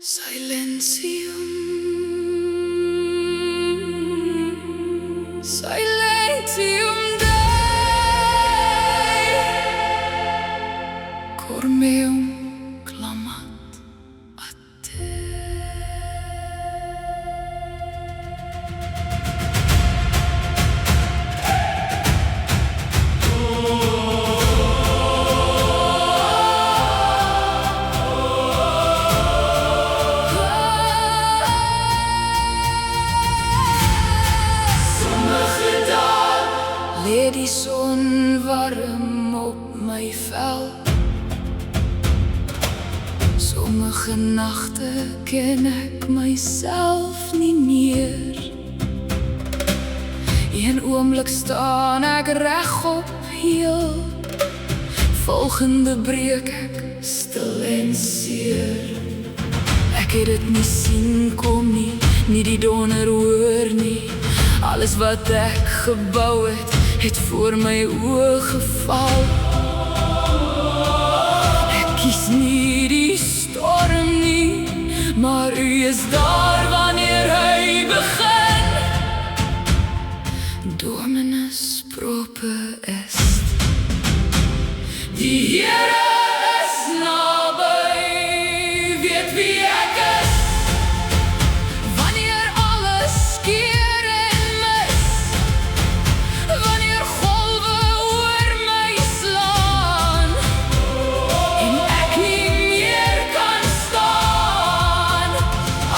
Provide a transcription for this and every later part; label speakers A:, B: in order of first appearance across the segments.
A: Silentium, silentium Dei, cor meu clamat a te. Lê die son warm op my vel. Sommige nagte ken ek myself nie meer. Een oomblik staan ek regop heel, volgende breek ek stil en seer. Ek het dit nie sien kom nie, nie die donder hoor nie. Alles wat ek gebou het voor my oë geval. Ek kies nie die storm nie, maar u is daar wanneer hy begin. Dominus proper est. Die Here is naby, weet wie ek is. Wanneer alles skeer en mis, wanneer golwe oor my slaan en ek nie meer kan staan.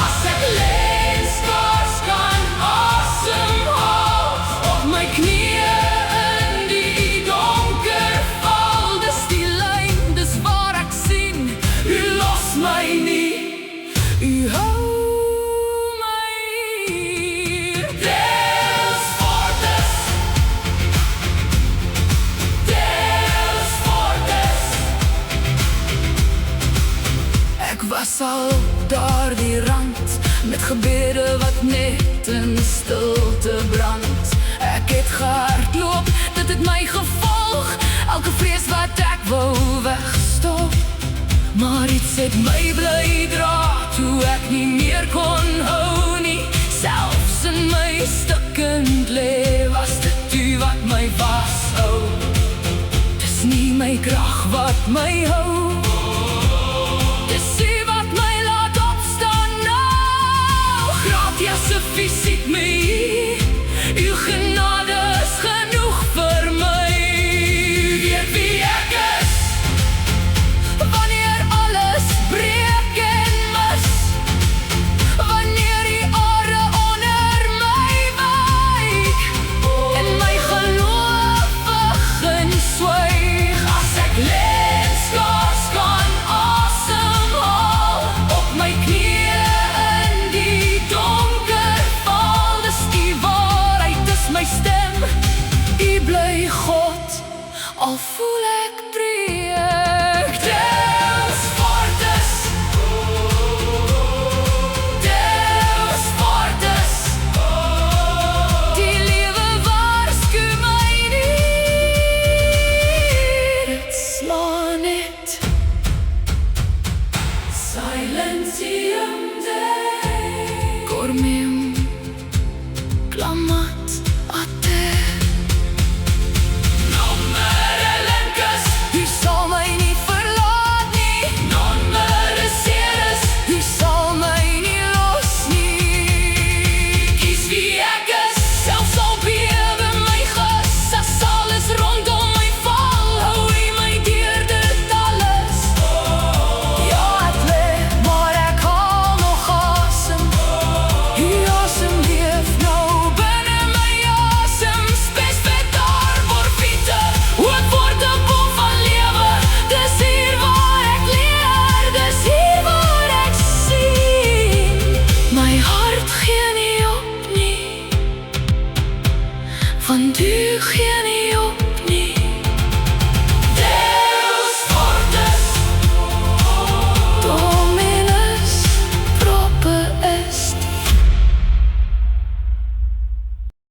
A: As ek lê en skaars kan asemhaal, op my knieë in die donker val. Dis die lyn, dis waar ek sien, u los my nie, u hou my hier. Deus fortes, Deus fortes. Ek was al daar die rand, met gebede wat net in stilte brand. Ek het gehardloop, dit het my gevolg, elke vrees wat ek wou wegstop. Maar iets het my bly dra, toe ek nie meer kon hou nie. Selfs in my stikkend lewe was dit u wat my vashou. Dis nie my krag wat my hou, dis u wat my laat opstaan nou. Gratia sufficit me, uw genade is genoeg vir my. Weet wie ek is, wanneer alles breek en mis, wanneer die aarde onder my wyk en my geloof begin swyg. As ek lê en skaars kan asemhaal, op my knieë in die donker val. Dis die waarheid, dis my stem, u bly God, al voel ek breek. Deus fortes, Deus fortes. Die lewe waarsku my nie, dit slaan net. Silentium Dei, cor meu clamat a te. Non me relenques, u sal my nie verlaat nie. Non me reseres, u sal my nie los nie. Kies wie ek is, selfs al bewe my gesig, alles rondom my val, hou u my deur dit alles. Ja, ek lê, maar ek haal nog asem. U asem leef nou binne my asem. Spespetar forfite, ook woorde boom van lewe. Dis hier waar ek leer, dis hier waar ek sien. My hart gee nie op nie, want u gee nie